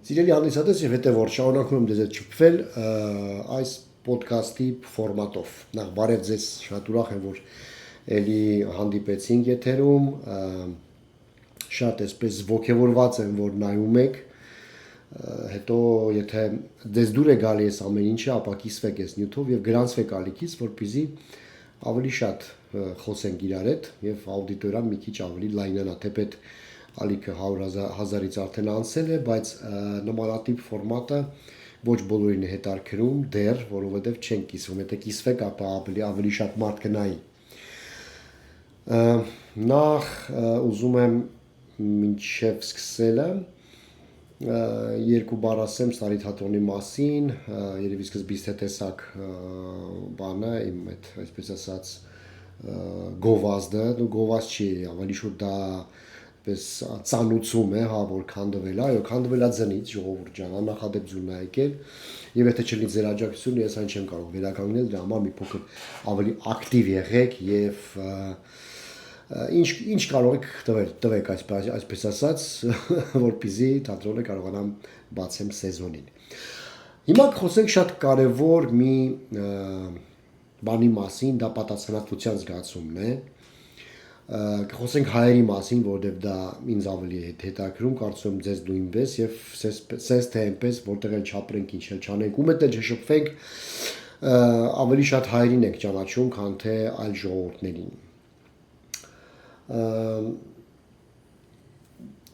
Սիրելի հանդիսատես եւ հետեւորդ շարունակում եմ ձեզ հետ շփվել այս ոդքասթի ֆորմատով։ Նախ բարև ձեզ, շատ ուրախ եմ, որ ելի հանդիպեցինք եթերում, շատ այսպես ողջավորված եմ, որ նայում եք, հետո եթե ձեզ դուր է գալի այս ամեն ինչը, ապա կիսվեք այս նյութով եւ գրանցվեք ալիքից, որպեսզի ավելի շատ խոսենք իրար հետ եւ աուդիտորիան մի քիչ ավելի լայնանա, թեպետ ալիքը 100,000-ից արդեն անցել է, բայց նմանատիպ ֆորմատը ոչ բոլորին է հետաքրքրում դեռ, որովհետև չեն կիսվում, եթե կիսվեք, ապա ավելի շատ մարդ կնայի։ Նախ ուզում եմ մինչև սկսելը երկու բառ ասեմ Սարի թատրոնի մասին, երևի սկզբից թե տեսակ բանը, իմ այդ այսպես ասած գովազդը, գովազդ չի, ավելի շուտ դա ծանուցում է, հա, որ քանդվել է, այո, քանդվել է ձնից, ժողովուրդ ջան, աննախադեպ ձյունն է եկել, եւ եթե չլինի ձեր աջակցությունը, ես այն չեմ կարող վերականգնել, դրա համար մի փոքր ավելի ակտիվ եղեք եւ ինչ կարող եք տվեք այսպես ասած, որպեսզի թատրոնը կարողանամ բացեմ սեզոնին։ Հիմա խոսենք շատ կարևոր մի բանի մասին, դա պատասխանատվության զգացումն է։ Խոսենք հայերի մասին, որովհետև դա ինձ ավելի հետաքրում, կարծում եմ ձեզ նույնպես եւ սենց թե այնպես, որտեղ էլ չապրենք, ինչ էլ չանենք, ում էլ չշփվենք, ավելի շատ հայերին ենք ճանաչում, քան թե այլ ժողովուրդներին։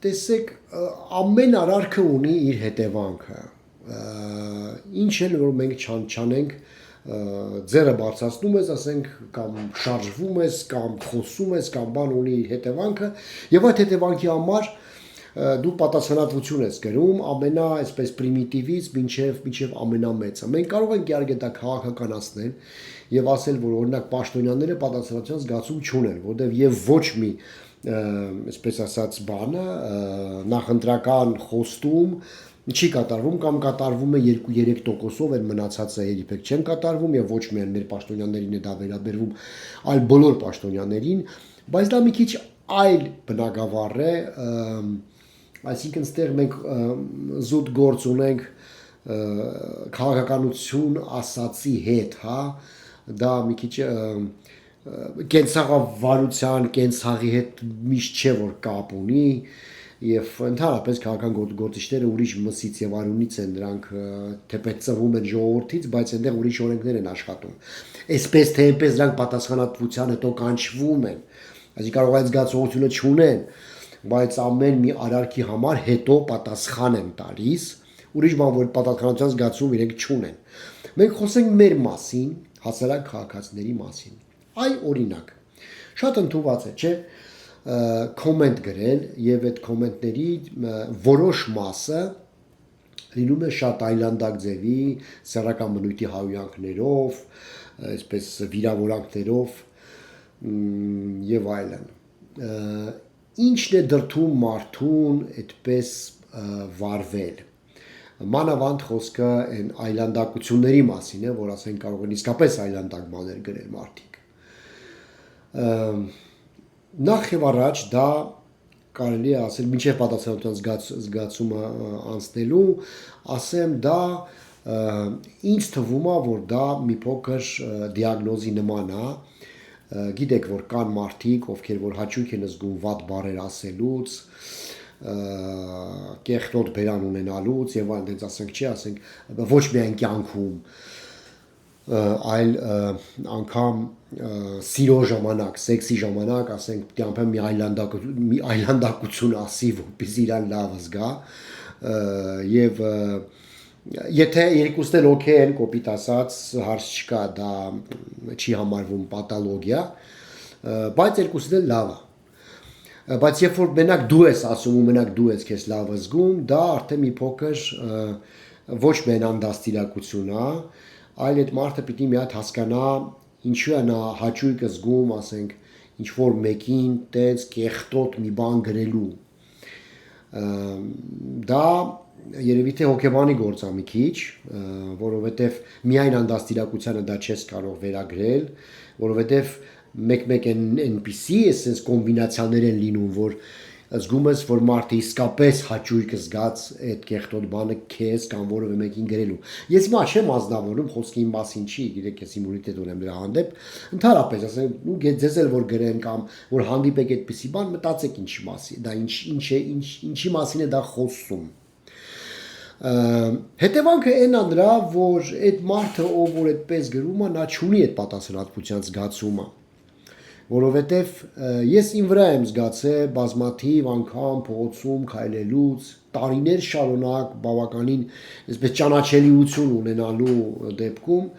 Տեսեք, ամեն արարքը ունի իր հետևանքը։ Ինչ էլ որ մենք չանենք, ձերը բարձրացնում ես, ասենք, կամ շարժվում ես, կամ խոսում ես, կամ բան ունի իր հետևանքը, եւ այդ հետևանքի համար դու պատասխանատվություն ես կրում ամենա այսպես պրիմիտիվից մինչև ամենամեծը։ Մենք կարող ենք իհարկե դա քաղաքականացնել եւ ասել, որ օրինակ պաշտոնյաները պատասխանատվության զգացում չունեն, որովհետեւ եւ ոչ մի այսպես ասած բանը նախընտրական խոստում չի կատարվում կամ կատարվում է 2-3%-ով, այն մնացածը երբեք չեն կատարվում եւ ոչ միայն մեր պաշտոնյաներին է դա վերաբերվում, այլ բոլոր պաշտոնյաներին, բայց դա մի քիչ այլ բնագավառ է, այսինքն ստեղ մենք զուտ գործ ունենք քաղաքականություն ասացի հետ, հա, դա մի քիչ կենցաղավարության, կենցաղի հետ միշտ չէ որ կապ ունի եւ ընդհանրապես քաղաքական գործիչները ուրիշ մսից եւ արունից են, նրանք թեպետ ծնվում են ժողովրդից, բայց այնտեղ ուրիշ օրենքներ են աշխատում։ Այսպես թե այնպես նրանք պատասխանատվության հետո կանչվում են, այսինքն կարող է զգացողությունը չունեն, բայց ամեն մի արարքի համար հետո պատասխան են տալիս, ուրիշ բան որ պատասխանատվության զգացում իրենք չունեն։ Մենք խոսենք մեր մասին, հասարակ քաղաքացիների մասին։ Այ օրինակ, շատ ընդունված է, չէ՞, կոմենտ գրել եւ այդ կոմենտների որոշ մասը լինում է շատ այլանդակ ձևի, սեռական բնույթի հայհոյանքներով, այսպես վիրավորանքներով եւ այլն։ Ինչն է դրթում մարդուն այդպես վարվել։ Մանավանդ խոսքը այն այլանդակությունների մասին է, որ ասենք կարող են իսկապես այլանդակ բաներ գրել մարդիկ։ Նախ եւ առաջ դա կարելի է ասել մինչև պատասխանատվության զգացումը անցնելու, ասեմ դա ինձ թվում է, որ դա մի փոքր դիագնոզի նման է, գիտեք որ կան մարդիկ, ովքեր որ հաճույք են զգում վատ բառեր ասելուց, կեղտոտ բերան ունենալուց եւ այլն, դից ասենք չի, ասենք ոչ միայն կյանքում, այլ անգամ սիրո ժամանակ, սեքսի ժամանակ, ասենք դիամփեմ մի այլանդակություն ասի, որպեսզի իրան լավ զգա եւ եթե երկուսն էլ օքեյ են, կոպիտ ասած, հարց չկա, դա չի համարվում պաթոլոգիա, բայց երկուսն էլ լավ է։ Բայց երբ որ մենակ դու ես ասում ու մենակ դու ես քեզ լավ զգում, դա արդեն մի փոքր ոչ միայն անդաստիարակություն է, այլ այդ մարդը պիտի մի հատ հասկանա ինչու է նա հաճույք զգում, ասենք, ինչ որ մեկին տենց կեղտոտ մի բան գրելու։ Դա երևի թե հոգեբանի գործ է մի քիչ, որովհետև միայն անդաստիարակությանը դա չես կարող վերագրել, որովհետև մեկ-մեկ այնպիսի էսենց կոմբինացիաներ են լինում, որ զգում ես, որ մարդը իսկապես հաճույք զգաց այդ կեղտոտ բանը քեզ կամ որևէ մեկին գրելու։ Ես հիմա չեմ ազնվորում, խոսքի իմ մասին չի, գիտեք, ես իմունիտետ ունեմ դրա հանդեպ, ընդհանրապես ասեմ, ու ձեզ էլ որ գրեն կամ որ հանդիպեք այդպիսի բան, մտածեք ինչի մասին, դա ինչի մասին է դա խոսում։ Հետևանքը այն է նրա, որ այդ մարդը, ով որ այդպես գրում է, նա չունի այդ պատասխանատվության զգացումը։ Որովհետև ես իմ վրա եմ զգացել բազմաթիվ անգամ փողոցում քայլելուց տարիներ շարունակ բավականին այսպես ճանաչելիություն ունենալու դեպքում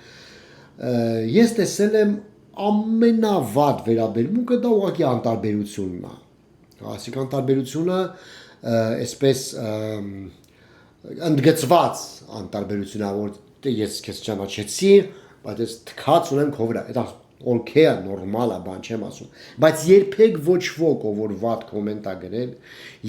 ես տեսել եմ ամենավատ վերաբերմունքը դա ուղղակի անտարբերությունն է։ Այսինքն անտարբերությունը այսպես ընդգծված անտարբերություն է, որ ես քեզ ճանաչեցի, բայց ես թքած ունեմ քո վրա։ Դա օքեյ է, նորմալ է, բան չեմ ասում, բայց երբեք ոչ ոք, ով որ վատ կոմենտ է գրել,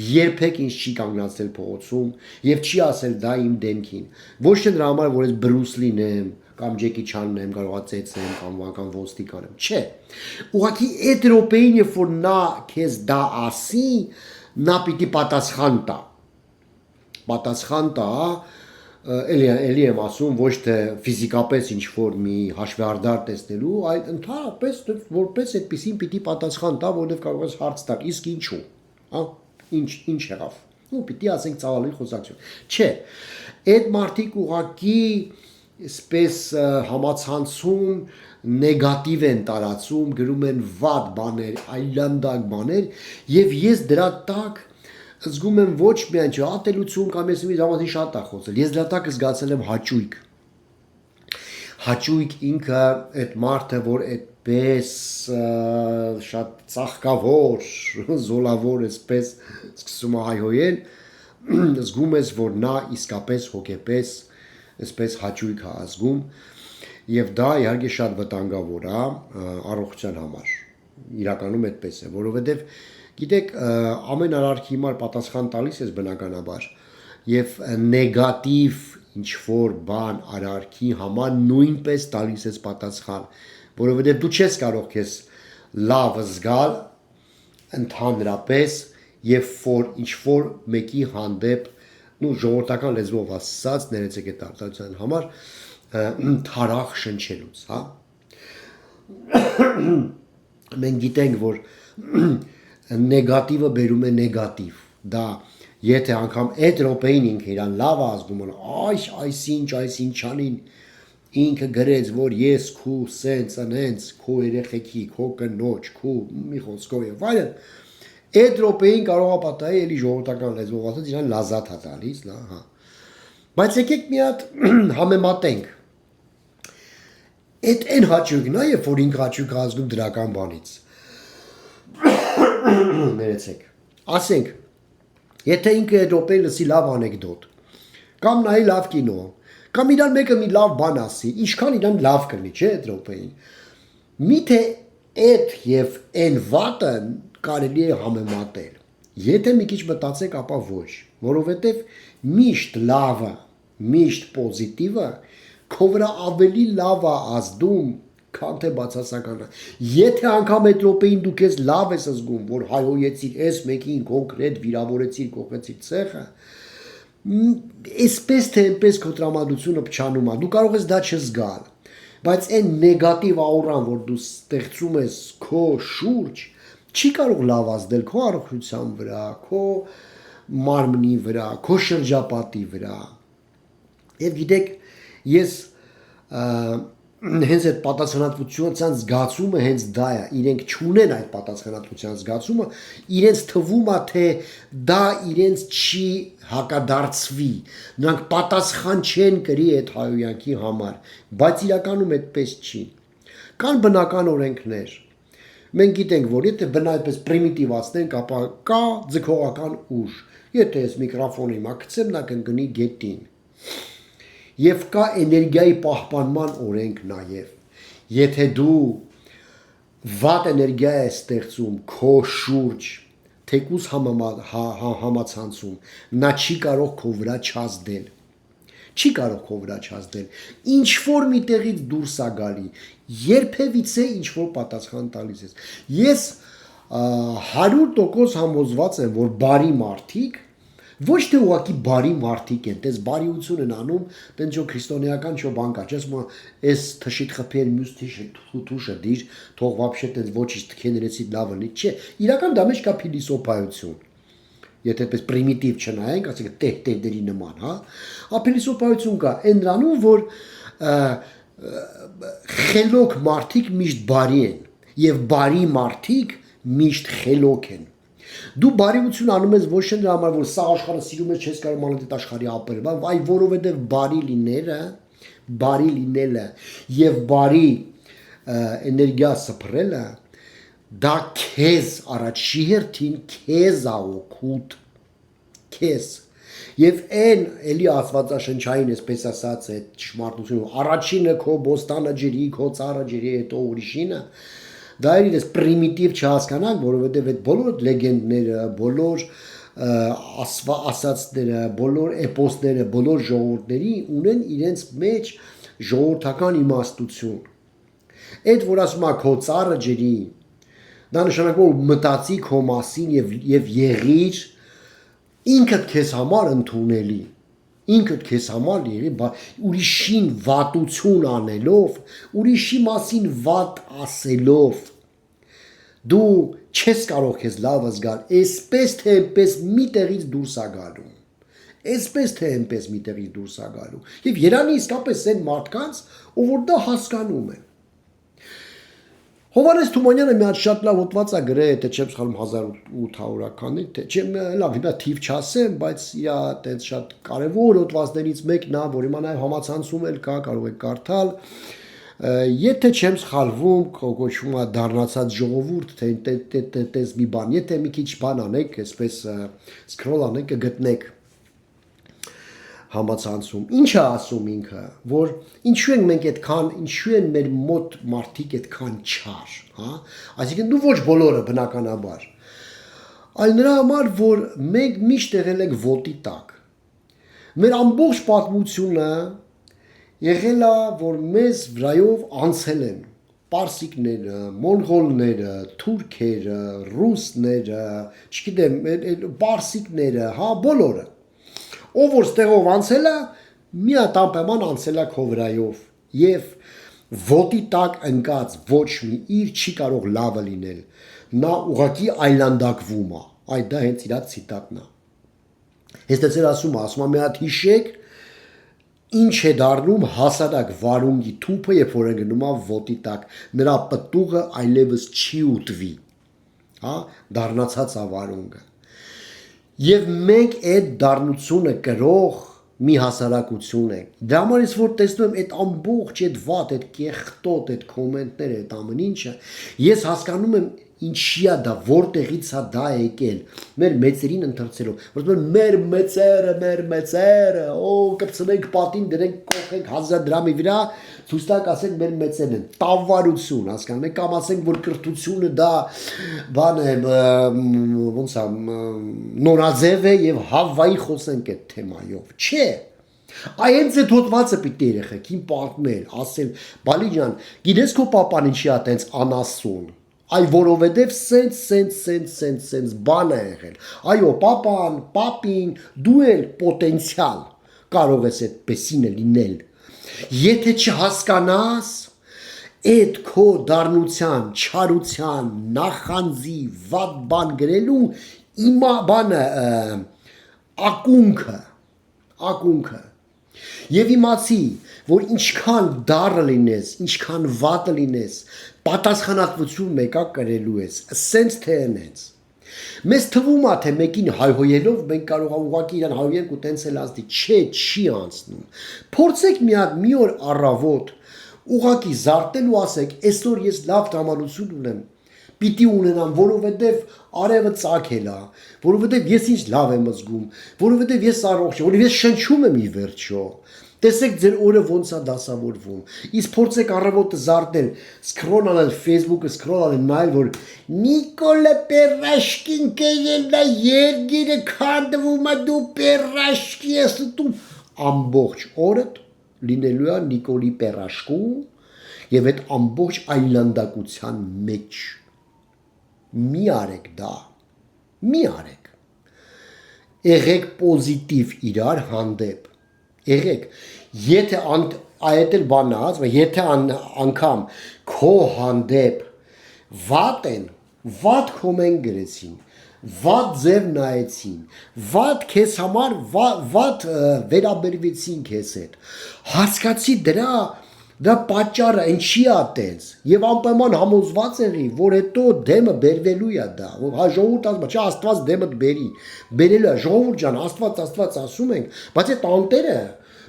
երբեք ինձ չի կանգնացել փողոցում եւ չի ասել դա իմ դեմքին։ Ոչ թե նրա համար, որ ես Բրուս Լին եմ, կամ Ջեկի Չանն եմ, կարող է ծեծեմ կամ ոստիկան եմ։ Չէ։ Ուղղակի այդ րոպեին, երբ որ նա քեզ դա ասի, նա պիտի պատասխան տա։ Պատասխան տա, էլի եմ ասում, ոչ թե ֆիզիկապես ինչ-որ մի հաշվեհարդար տեսնելու, այլ ընդհանրապես որպես այդպեսին պիտի պատասխան տա, որովհետև կարող ես հարց տալ, իսկ ինչու, հա, ինչ եղավ։ Ու պիտի ասենք ծավալի խոսակցություն։ Չէ, այդ մարդիկ ուղղակի այսպես համացանցում նեգատիվ են տարածում, գրում են վատ բաներ, այլանդակ բաներ, եւ ես դրա տակ զգում եմ ոչ միայն ատելություն կամ ես մի ժամանակ շատ է խոսել, ես դրա տակ զգացել եմ հաճույք։ Հաճույք ինքը այդ մարդը, որ այդպես շատ ծաղկավոր, զոլավոր այսպես սկսում է հայհոյել, զգում ես, որ նա իսկապես հոգեպես այսպես հաճույք է զգում, եւ դա իհարկե շատ վտանգավոր է առողջության համար։ Իրականում այդպես է, որովհետեւ գիտեք, ամեն արարքի հիմար պատասխան տալիս ես բնականաբար եւ նեգատիվ ինչ-որ բան արարքի համար նույնպես տալիս ես պատասխան, որովհետեւ դու չես կարող քեզ լավ զգալ ընդհանրապես եւ որ ինչ-որ մեկի հանդեպ, ժողովրդական լեզվով ասած, ներեցեք այդ արտադրության համար թարախ շնչելուց, հա։ Մենք գիտենք, որ նեգատիվը բերում է նեգատիվ, դա եթե անգամ այդ րոպեին ինքը իրան լավ է ազգում, այսինչ անին, ինքը գրեց, որ ես քու սենց անենց, քու երեխեքի, քու կնոջ, քու մի խոսքով եւ այլն, այդ րոպեին կարող է պատահի էլի ժողովրդական լեզվով ասած իրան լազատ է տալիս, հա։ Բայց եկեք մի հատ համեմատենք։ Այդ այն հաճույքն է, երբ որ ինքը հաճույք է ազգում դրական բանից։ Ներեցեք, ասենք, եթե ինքը այդ րոպեին լսի լավ անեկդոտ, կամ նայի լավ կինո, կամ իրան մեկը մի լավ բան ասի, ինչքան իրան լավ կլինի, չէ, այդ րոպեին։ Միթե այդ եւ այն վատը կարելի է համեմատել։ Եթե մի քիչ մտածեք, ապա ոչ, որովհետեւ միշտ լավը, միշտ պոզիտիվը քո վրա ավելի լավ է ազդում, քան թե բացասականը։ Եթե անգամ այդ րոպեին դու քեզ լավ ես զգում, որ հայհոյեցիր այս մեկին կոնկրետ վիրավորեցիր, կողեցիր ցեխը, այսպես թե այնպես քո տրամադրությունը փչանում է, դու կարող ես դա չզգալ, բայց այն նեգատիվ աուրան, որ դու ստեղծում ես քո շուրջ, չի կարող լավ ազդել քո առողջության վրա, քո մարմնի վրա, քո շրջապատի վրա։ Եվ գիտեք, ես հենց այդ պատասխանատվության զգացումը հենց դա է, իրենք չունեն այդ պատասխանատվության զգացումը, իրենց թվում է, թե դա իրենց չի հակադարձվի, նրանք պատասխան չեն կրի այդ հայհոյանքի համար, բայց իրականում այդպես չի։ Կան բնական օրենքներ։ Մենք գիտենք, որ եթե բնայպես պրիմիտիվացնենք, ապա կա ձգողական ուժ։ Եթե ես միկրոֆոնը հիմա գցեմ, նա կընկնի գետին։ Եվ կա էներգիայի պահպանման օրենք նաև։ Եթե դու վատ էներգիա ես ստեղծում քո շուրջ, թեկուզ համացանցում, նա չի կարող քո վրա չազդել։ Չի կարող քո վրա չազդել։ Ինչ որ մի տեղից դուրս է գալի, երբևիցե ինչ որ պատասխան տալիս ես։ Ես 100% համոզված եմ, որ բարի մարդիկ ոչ թե ուղղակի բարի մարդիկ են, դες բարիություն են անում, տենց որ քրիստոնեական չո բան կա, չես մա էս թշիտ խփեր մյուս թուշը դիր, թող вообще տենց ոչինչ թքեներեցի լավը լի, չէ, իրական դա մեջ կա փիլիսոփայություն։ Եթե պես պրիմիտիվ չնայենք, ասենք տեհտերների նման, հա, փիլիսոփայություն կա, այն դրանում, որ խելոք մարդիկ միշտ բարի են, եւ բարի մարդիկ միշտ խելոք են։ Դու բարիություն անում ես ոչ թե նրա համար, որ սա աշխարհը սիրում ես, չես կարող մանալ այդ աշխարհի ապրել, այլ որովհետև բարի լինելը եւ բարի էներգիա սփռելը դա քեզ առաջի հերթին քեզ աղոքուտ քեզ եւ այն էլի աստվածաշնչային էսպես ասած է ճշմարտությունը առաջինը քո բոստանը ջրի, քո ծառը ջրի, հետո ուրիշինը դա իրենց պրիմիտիվ չհասկանանք, որովհետև այդ բոլոր լեգենդները, բոլոր ասածները, բոլոր էպոսները, բոլոր ժողովուրդների ունեն իրենց մեջ ժողովրդական իմաստություն։ Այդ որ ասում է քո ծառը ջրի, դա նշանակում է մտածի քո մասին եւ եղիր ինքդ քեզ համար ընդունելի։ Ինքդ քեզ համար եղի, ուրիշին վատություն անելով, ուրիշի մասին վատ ասելով, դու չես կարող քեզ լավ զգալ, այսպես թե այնպես մի տեղից դուրս ա գալու, այսպես թե այնպես մի տեղից դուրս ա գալու, եւ երանի իսկապես այն մարդկանց, ով որ դա հասկանում են։ Հովհաննես Թումանյանը մի հատ շատ լավ հոդված է գրել, թե չեմ սխալվում 1800-ականին, թե չեմ լավ, հիմա թիվ չասեմ, բայց իա այդպես շատ կարևոր հոդվածներից մեկն է, որ հիմա նաև համացանցում էլ կա, կարող եք կարդալ։ Եթե չեմ սխալվում, կոչվում է դառնացած ժողովուրդ, թե տես մի բան, եթե մի քիչ բան անեք, այսպես սկրոլ անեք, կգտնեք համացանցում։ Ինչ է ասում ինքը, որ ինչու են մենք այդքան, ինչու են մեր մոտ մարդիկ այդքան չար, հա? Այսինքն դու ոչ բոլորը բնականաբար, այլ նրա համար, որ մենք միշտ եղել ենք ոտի տակ։ Մեր ամբողջ պատմությունը եղել է, որ մեզ վրայով անցել են պարսիկները, մոնղոլները, թուրքերը, ռուսները, չգիտեմ, պարսիկները, հա, բոլորը։ Ով որ ստեղով անցել է, մի հատ անպայման անցել է քո վրայով եւ ոտի տակ ընկած ոչ մի իր չի կարող լավը լինել։ Նա ուղակի այլանդակվում է։ Այդ դա հենց իր ցիտատն է։ Հեստեցեր ասում է մի հատ հիշեք ինչ է դառնում հասարակ վարունգի թուփը, երբ որ գնում է ոտի տակ, նրա պտուղը այլևս չի ուտվի։ Հա, դառնացած է վարունգը։ Եվ մենք այդ դառնությունը կրող մի հասարակություն ենք։ Դա համար ես որ տեսնում եմ այդ ամբողջ այդ վատ, այդ կեղտոտ, այդ կոմենտները, այդ ամեն ինչը, ես հասկանում եմ ինչի է դա, որտեղից է դա եկել։ Մեր մեծերին ընթերցելով, որ մեր մեծերը, կպցնենք պատին, դրենք կողենք 1000 դրամի վրա, ցույց տակ ասենք մեր մեծերն են։ Տավարություն, հասկանում եք, կամ ասենք որ կրթությունը դա բան է, ոնց է, նորաձև է եւ Հավայի խոսենք այդ թեմայով։ Չէ։ Այնց այդ հոդվածը պիտի երեխեքին պատմել, ասել, բալի ջան, գիտես քո papan ինչի է տենց անասուն։ Այ որովհետև սենց բան է եղել։ Այո, papan, papin, դու էլ պոտենցիալ կարող ես այդպեսինը լինել։ Եթե չհասկանաս այդ քո դառնության, չարության, նախանձի, վատ բան գրելու իմա բանը ակունքը եւ իմացի, որ ինչքան դառը լինես, ինչքան վատը լինես, պատասխանատվություն մեկա կրելու ես, սենց թե այնց։ Մեզ թվում է, թե մեկին հայհոյելով մենք կարող ենք ուղղակի իրան հայհոյենք ու տենց էլ ազդի, չէ, չի անցնում։ Փորձեք մի օր առավոտ ուղղակի զարթել ու ասեք, այսօր ես լավ տրամադրություն ունեմ, պիտի ունենամ, որովհետև արևը ծագել է, որովհետև ես ինչ լավ եմ զգում, որովհետև ես առողջ եմ, որովհետև ես շնչում եմ ի վերջո։ Տեսեք ձեր օրը ոնց է դասավորվում։ Իսկ փորձեք առավոտը զարթել, սկրոլ անել Facebook-ը, սկրոլ անել նայել, որ Նիկոլը Պերաշկին կերելա երգիրը քանդվում է դու Պերաշկի ես դու ամբողջ օրդ լինելու է Նիկոլի Պերաշկու եւ այդ ամբողջ այլանդակության մեջ։ մի արեք դա, մի արեք, եղեք պոզիտիվ իրար հանդեպ, եղեք, եթե այդ էլ բանն ասում, եթե անգամ քո հանդեպ վատ են, վատ կոմենտ գրեցին, վատ ձև նայեցին, վատ քեզ համար վատ վերաբերվեցին քեզ հետ, հասկացի դրա պատճառը ինչի է տենց եւ անպայման համոզված եղի, որ հետո դեմը բերվելու է դա, հա ժողովուրդ ասում է, չէ Աստված դեմը բերի, բերելու է, ժողովուրդ ջան, Աստված ասում ենք, բայց այդ անտերը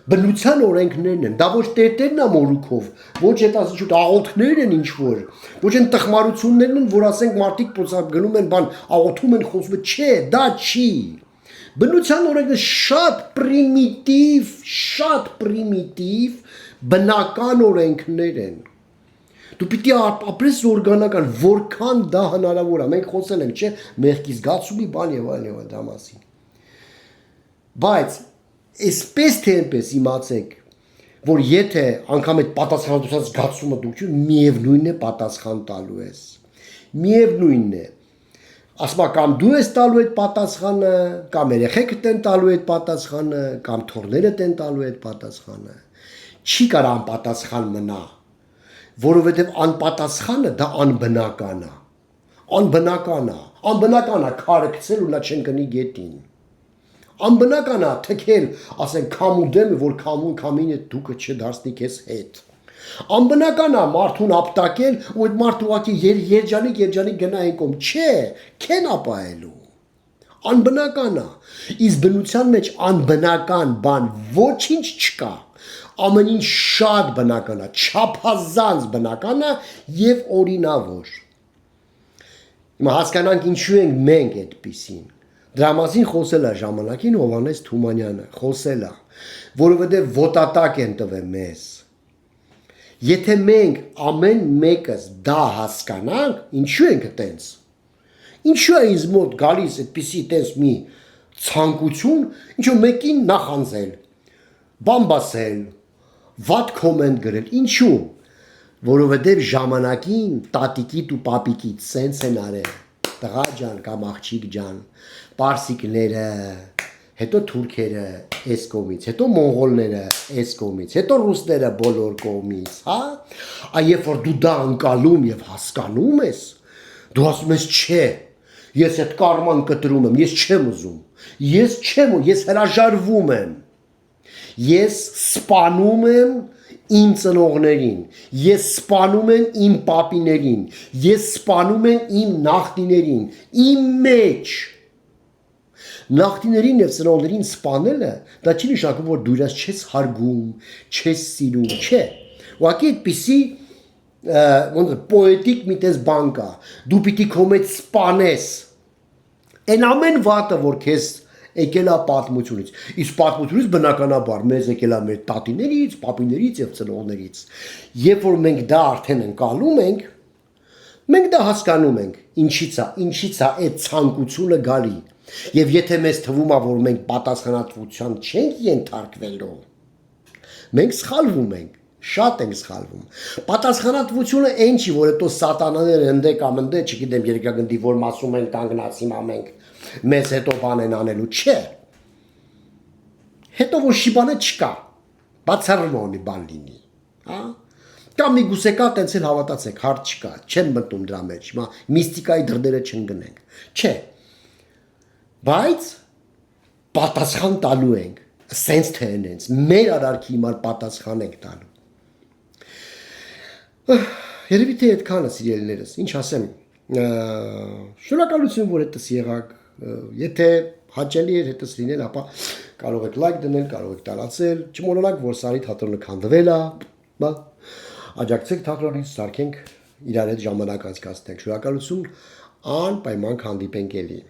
բնության օրենքներն են, դա ոչ տերտերն է մորուքով, ոչ այդ ասիչուտ աղոթքներն են ինչ-որ, ոչ են տխմարություններն են, որ ասենք մարդիկ գնում են բան, աղոթում են, խոսում են, չէ, դա չի, բնության օրենքները շատ պրիմիտիվ, բնական օրենքներ են, դու պիտի ապրես օրգանական, որքան դա հնարավոր է, մենք խոսել ենք, չէ, մեղքի զգացումի բան եւ այլն դրա մասին, բայց այսպես թե այնպես իմացեք, որ եթե անգամ այդ պատասխանատվության զգացումը դուք միևնույնն է պատասխան տալու ես, միևնույնն է, ասма կամ դու ես տալու այդ պատասխանը, կամ երեխեքդ են տալու այդ պատասխանը, կամ թորներդ են տալու այդ պատասխանը, չի կարա անպատասխան մնա, որովհետև անպատասխանը դա անբնական է քարը գցել ու նա չեն գնի գետին, անբնական է թքել, ասենք քամու դեմը, որ քամինը դուքը չդարձնի քեզ հետ, անբնական է մարդուն ապտակել ու այդ մարդը ուղղակի երջանիկ գնա այն կողմ, չէ, քեն ապահելու, անբնական է, իսկ բնության մեջ անբնական բան ոչինչ չկա, ամեն ինչ շատ բնական է, չափազանց բնական է եւ օրինավոր։ Հիմա հասկանանք ինչու ենք մենք այդպիսին։ Դրա մասին խոսել է ժամանակին Հովհաննես Թումանյանը, խոսել է, որովհետեւ ոտատակ են տվել մեզ։ Եթե մենք ամեն մեկս դա հասկանանք, ինչու ենք այտենց։ Ինչու է ինձ մոտ գալիս այդպիսի տես մի ցանկություն, ինչու մեկին նախանձել, բամբասել, վատ կոմենտ գրել, ինչու, որովհետև ժամանակին տատիկիդ ու պապիկիդ սենց են արել, տղա ջան կամ աղջիկ ջան, պարսիկները, հետո թուրքերը այս կողմից, հետո մոնղոլները այս կողմից, հետո ռուսները բոլոր կողմից, հա, երբ որ դու դա ընկալում եւ հասկանում ես, դու ասում ես չէ, ես այդ կարման կտրում եմ, ես չեմ ուզում, ես հրաժարվում եմ, ես սպանում եմ իմ ծնողներին, ես սպանում եմ իմ պապիներին, ես սպանում եմ իմ նախնիներին, իմ մեջ, նախնիներին եւ ծնողներին սպանելը, դա չի նշանակում, որ դու իրաց չես հարգում, չես սիրում, չէ, ուղղակի այդպիսի պոետիկ մի տես բան կա, դու պիտի քո մեջ սպանես, այն ամեն վատը, որ քեզ եկել է պատմությունից, իսկ պատմությունից բնականաբար մեզ եկել է մեր տատիներից, պապիներից եւ ծնողներից, երբ որ մենք դա արդեն ընկալում ենք, մենք դա հասկանում ենք, ինչից է այդ ցանկությունը գալի, եւ եթե մեզ թվում է, որ մենք պատասխանատվության չենք ենթարկվելու, մենք սխալվում ենք, շատ ենք սխալվում, պատասխանատվությունը այն չի, որ հետո սատանաները հնդե, չգիտեմ երկրագնդի որ մասում են կանգնած հիմա մենք մեզ հետո բան են անելու, չէ, հետո որ շիբանը չկա, բացառվոնի բան լինի, կամ մի գուսե կա, տենց էլ հավատացեք, հարդ չկա, չեն մտնում դրա մեջ, հիմա միստիկայի դրդերը չընկնենք, չէ, բայց պատասխան տալու ենք, սենց թե ենենց, մեր արարքի հիմար պատասխան ենք տալու, երևի թե այդքանը սիրելիներս, ինչ ասեմ, շնորհակալություն, որ հետս եղաք, եթե հաճելի էր հետս լինել, ապա կարող եք լայք դնել, կարող եք տարածել, չմոռանաք, որ Սարի թատրոնը քանդվել է, աջակցեք թատրոնին, սարքենք իրար հետ ժամանակ անցկացնենք, շնորհակալություն, անպայման հանդիպենք էլի։